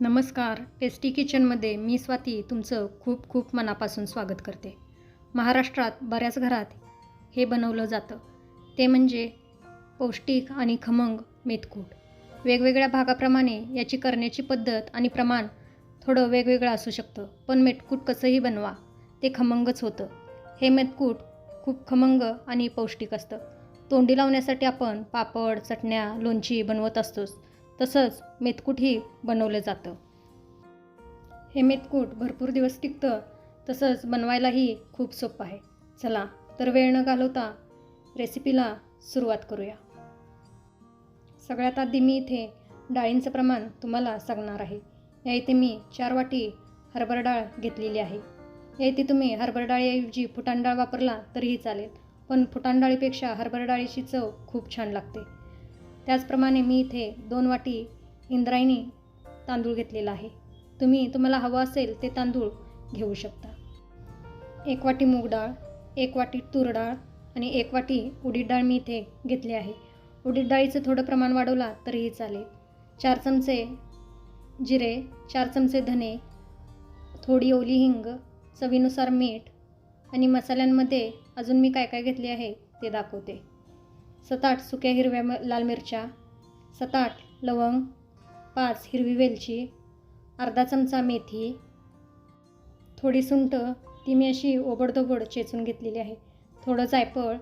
नमस्कार. टेस्टी किचनमध्ये मी स्वाती तुमचं खूप खूप मनापासून स्वागत करते. महाराष्ट्रात बऱ्याच घरात हे बनवलं जातं, ते म्हणजे पौष्टिक आणि खमंग मेथकूट. वेगवेगळ्या भागाप्रमाणे याची करण्याची पद्धत आणि प्रमाण थोडं वेगवेगळं असू शकतं, पण मेथकूट कसंही बनवा ते खमंगच होतं. हे मेथकूट खूप खमंग आणि पौष्टिक असतं. तोंडी लावण्यासाठी आपण पापड, चटण्या, लोणची बनवत असतोच, तसंच मेथकूटही बनवलं जातं. हे मेथकूट भरपूर दिवस टिकतं, तसंच बनवायलाही खूप सोपं आहे. चला तर वेळ न घालवता रेसिपीला सुरुवात करूया. सगळ्यात आधी मी इथे डाळींचं प्रमाण तुम्हाला सांगणार आहे. या इथे मी 4 वाटी हरभरा डाळ घेतलेली आहे. या इथे तुम्ही हरभरा डाळीऐवजी फुटाण डाळ वापरला तरीही चालेल, पण फुटाण डाळीपेक्षा हरभरा डाळीची चव खूप छान लागते. त्याचप्रमाणे मी इथे 2 वाटी इंद्रायणी तांदूळ घेतलेला आहे. तुम्हाला हवं असेल ते तांदूळ घेऊ शकता. 1 वाटी मूग डाळ, 1 वाटी तूर डाळ आणि 1 वाटी उडीद डाळ मी इथे घेतली आहे. उडीद डाळीचं थोडं प्रमाण वाढवला तरीही चालेल. 4 चमचे जिरे, 4 चमचे धने, थोडी ओली हिंग, चवीनुसार मीठ आणि मसाल्यांमध्ये अजून मी काय काय घेतले आहे ते दाखवते. 7-8 सुक्या हिरव्या लाल मिरच्या, 7-8 लवंग, 5 हिरवी वेलची, अर्धा चमचा मेथी, थोडी सुंठ, ती मी अशी ओबडधोबड चेचून घेतलेली आहे, थोडं जायफळ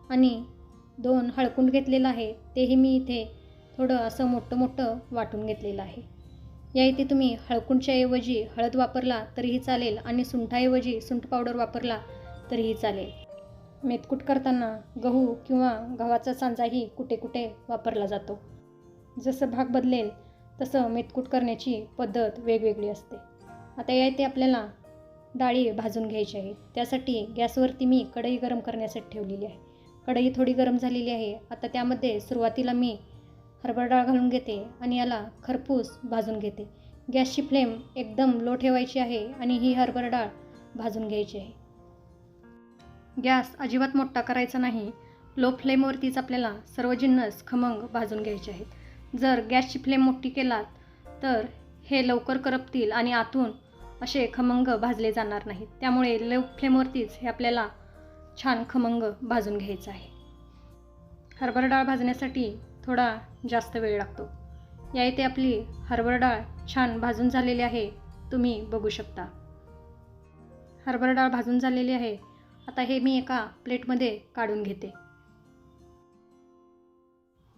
आणि 2 हळकुंड घेतलेलं आहे, तेही मी इथे थोडं असं मोठं मोठं वाटून घेतलेलं आहे. या इथे तुम्ही हळकुंडच्या ऐवजी हळद वापरला तरीही चालेल आणि सुंठाऐवजी सुंठ पावडर वापरला तरीही चालेल. मेथकूट करताना गहू किंवा गव्हाचा सांजाही कुठे कुठे वापरला जातो. जसं भाग बदलेल तसं मेथकूट करण्याची पद्धत वेगवेगळी असते. आता या इथे आपल्याला डाळी भाजून घ्यायची आहे. त्यासाठी गॅसवरती मी कढई गरम करण्यासाठी ठेवलेली आहे. कढई थोडी गरम झालेली आहे. आता त्यामध्ये सुरुवातीला मी हरभरा डाळ घालून घेते आणि याला खरपूस भाजून घेते. गॅसची फ्लेम एकदम लो ठेवायची आहे आणि ही हरभरा डाळ भाजून घ्यायची आहे. गॅस अजिबात मोठा करायचा नाही. लो फ्लेमवरतीच आपल्याला सर्व जिन्नस खमंग भाजून घ्यायचे आहेत. जर गॅसची फ्लेम मोठी केलात तर हे लवकर करपतील आणि आतून असे खमंग भाजले जाणार नाहीत. त्यामुळे लो फ्लेमवरतीच हे आपल्याला छान खमंग भाजून घ्यायचं आहे. हरभरा डाळ भाजण्यासाठी थोडा जास्त वेळ लागतो. या इथे आपली हरभरा डाळ छान भाजून झालेली आहे, तुम्ही बघू शकता. हरभरा डाळ भाजून झालेली आहे. आता हे मी एका प्लेटमध्ये काढून घेते.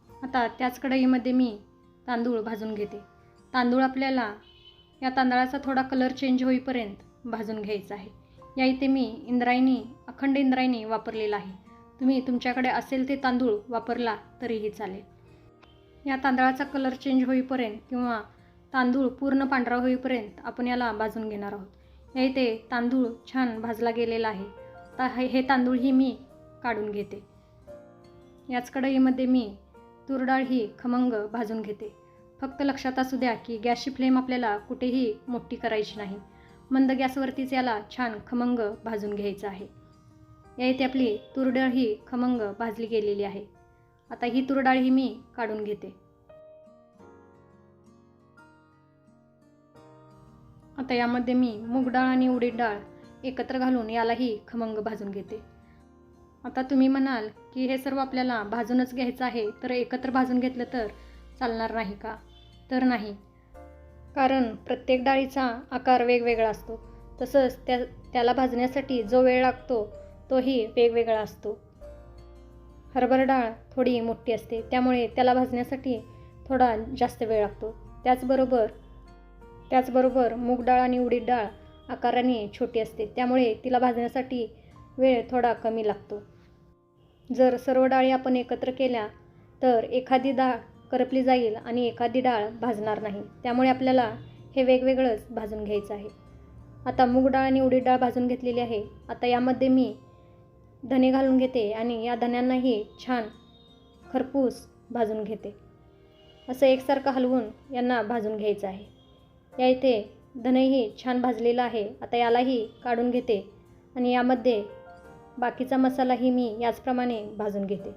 आता त्याच कढईमध्ये मी तांदूळ भाजून घेते. तांदूळ आपल्याला या तांदळाचा थोडा कलर चेंज होईपर्यंत भाजून घ्यायचा आहे. या इथे मी अखंड इंद्रायणी वापरलेला आहे. तुम्ही तुमच्याकडे असेल ते तांदूळ वापरला तरीही चालेल. या तांदळाचा कलर चेंज होईपर्यंत किंवा तांदूळ पूर्ण पांढरा होईपर्यंत आपण याला भाजून घेणार आहोत. या इथे तांदूळ छान भाजला गेलेला आहे. आता हे तांदूळही मी काढून घेते. याच कढईमध्ये मी तूर डाळ ही खमंग भाजून घेते. फक्त लक्षात असू द्या की गॅसची फ्लेम आपल्याला कुठेही मोठी करायची नाही. मंद गॅसवरतीच याला छान खमंग भाजून घ्यायचं आहे. या इथे आपली तूर डाळ ही खमंग भाजली गेलेली आहे. आता ही तूर डाळ ही मी काढून घेते. आता यामध्ये मी मूग डाळ आणि उडीद डाळ एकत्र घालून यालाही खमंग भाजून घेते. आता तुम्ही म्हणाल की हे सर्व आपल्याला भाजूनच घ्यायचं आहे, तर एकत्र भाजून घेतलं तर चालणार नाही का? तर नाही, कारण प्रत्येक डाळीचा आकार वेगवेगळा असतो. तसंच त्याला भाजण्यासाठी जो वेळ लागतो तोही वेगवेगळा असतो. हरभरा डाळ थोडी मोठी असते, त्यामुळे त्याला भाजण्यासाठी थोडा जास्त वेळ लागतो. त्याचबरोबर मूग डाळ आणि उडीद डाळ आकाराने छोटी असते, त्यामुळे तिला भाजण्यासाठी वेळ थोडा कमी लागतो. जर सर्व डाळी आपण एकत्र केल्या तर एखादी डाळ करपली जाईल आणि एखादी डाळ भाजणार नाही. त्यामुळे आपल्याला हे वेगवेगळंच भाजून घ्यायचं आहे. आता मूग डाळ आणि उडीद डाळ भाजून घेतलेली आहे. आता यामध्ये मी धने घालून घेते आणि या धण्यांनाही छान खरपूस भाजून घेते. असं एकसारखं हलवून यांना भाजून घ्यायचं आहे. या इथे धनेही छान भाजलेला आहे. आता यालाही काढून घेते आणि यामध्ये बाकीचा मसालाही मी याचप्रमाणे भाजून घेते.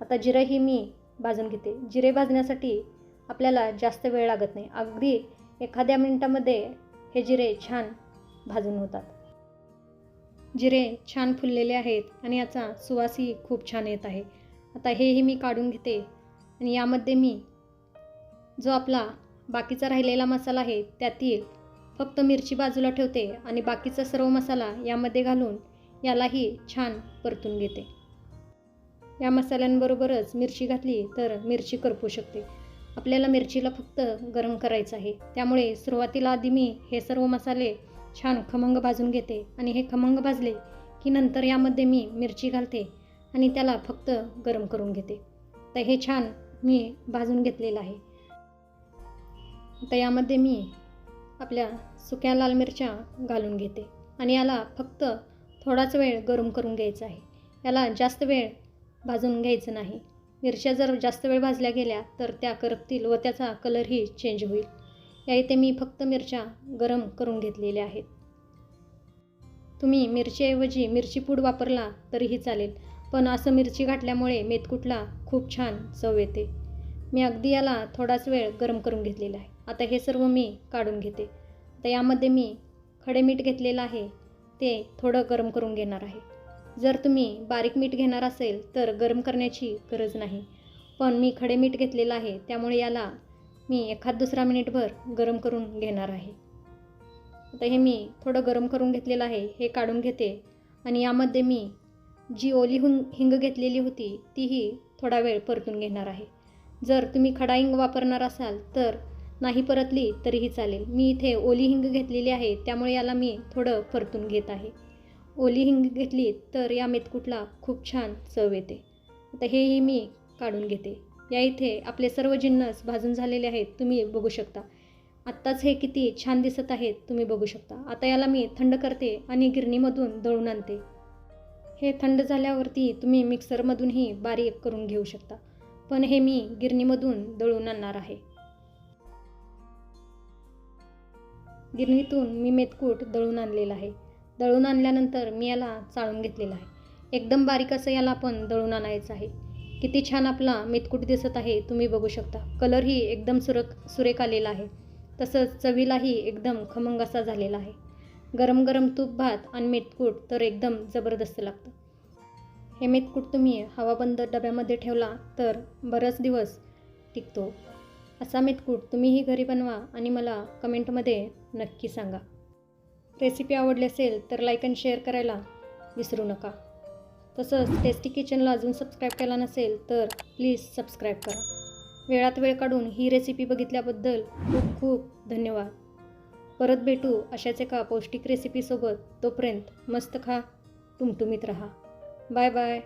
आता जिरंही मी भाजून घेते. जिरे भाजण्यासाठी आपल्याला जास्त वेळ लागत नाही. अगदी एखाद्या मिनिटामध्ये हे जिरे छान भाजून होतात. जिरे छान फुललेले आहेत आणि याचा सुवासही खूप छान येत आहे. आता हेही मी काढून घेते आणि यामध्ये मी जो आपला बाकीचा राहिलेला मसाला आहे त्यातील फक्त मिरची बाजूला ठेवते आणि बाकीचा सर्व मसाला यामध्ये घालून यालाही छान परतून घेते. या मसाल्यांबरोबरच मिरची घातली तर मिरची करपू शकते. आपल्याला मिरचीला फक्त गरम करायचं आहे. त्यामुळे सुरुवातीला आधी मी हे सर्व मसाले छान खमंग भाजून घेते आणि हे खमंग भाजले की नंतर यामध्ये मी मिरची घालते आणि त्याला फक्त गरम करून घेते. तर हे छान मी भाजून घेतलेलं आहे. आता यामध्ये मी आपल्या सुक्या लाल मिरच्या घालून घेते आणि याला फक्त थोडाच वेळ गरम करून घ्यायचा आहे. याला जास्त वेळ भाजून घ्यायचं नाही. मिरच्या जर जास्त वेळ भाजल्या गेल्या तर त्या करपतील व त्याचा कलरही चेंज होईल. या इथे मी फक्त मिरच्या गरम करून घेतलेल्या आहेत. तुम्ही मिरचीऐवजी मिरची पूड वापरला तरीही चालेल, पण असं मिरची घातल्यामुळे मेथकूटला खूप छान चव येते. मी अगदी याला थोडाच वेळ गरम करून घेतलेला आहे. आता हे सर्व मी काढून घेते. आता यामध्ये मी खडे मीठ घेतलेलं आहे ते थोडं गरम करून घेणार आहे. जर तुम्ही बारीक मीठ घेणार असेल तर गरम करण्याची गरज नाही, पण मी खडे मीठ घेतलेलं आहे त्यामुळे याला मी एखाद दुसरा मिनिटभर गरम करून घेणार आहे. आता हे मी थोडं गरम करून घेतलेलं आहे हे काढून घेते आणि यामध्ये मी जी ओली हिंग घेतलेली होती तीही थोडा वेळ परतून घेणार आहे. जर तुम्ही खडा हिंग वापरणार असाल तर नाही परतली तरीही चालेल. मी इथे ओली हिंग घेतलेली आहे त्यामुळे याला मी थोडं परतून घेत आहे. ओली हिंग घेतली तर या मेथकूटला खूप छान चव येते. आता हेही मी काढून घेते. या इथे आपले सर्व जिन्नस भाजून झालेले आहेत, तुम्ही बघू शकता. आत्ताच हे किती छान दिसत आहेत तुम्ही बघू शकता. आता याला मी थंड करते आणि गिरणीमधून दळून आणते. हे थंड झाल्यावरती तुम्ही मिक्सरमधूनही बारीक करून घेऊ शकता, पण हे मी गिरणीमधून दळून आणणार आहे. गिरणीतून मी मेथकूट दळून आणलेलं आहे. दळून आणल्यानंतर मी याला चाळून घेतलेलं आहे. एकदम बारीक असं याला पण दळून आणायचं आहे. किती छान आपला मेथकूट दिसत आहे तुम्ही बघू शकता. कलरही एकदम सुरेख आलेला आहे. तसंच चवीलाही एकदम खमंग असा झालेला आहे. गरम गरम तूप भात आणि मेथकूट तर एकदम जबरदस्त लागतं. हे मेथकूट तुम्ही हवाबंद डब्यामध्ये ठेवला तर बरेच दिवस टिकतो. असा मेथकूट तुम्हीही घरी बनवा आणि मला कमेंटमध्ये नक्की सांगा. रेसिपी आवडली असेल तर लाईक आणि शेअर करायला विसरू नका. तसंच टेस्टी किचनला अजून सबस्क्राईब केला नसेल तर प्लीज सबस्क्राईब करा. वेळात वेळ काढून ही रेसिपी बघितल्याबद्दल खूप खूप धन्यवाद. परत भेटू अशाच एका पौष्टिक रेसिपीसोबत. तोपर्यंत मस्त खा, टुमटुमीत राहा. Bye bye.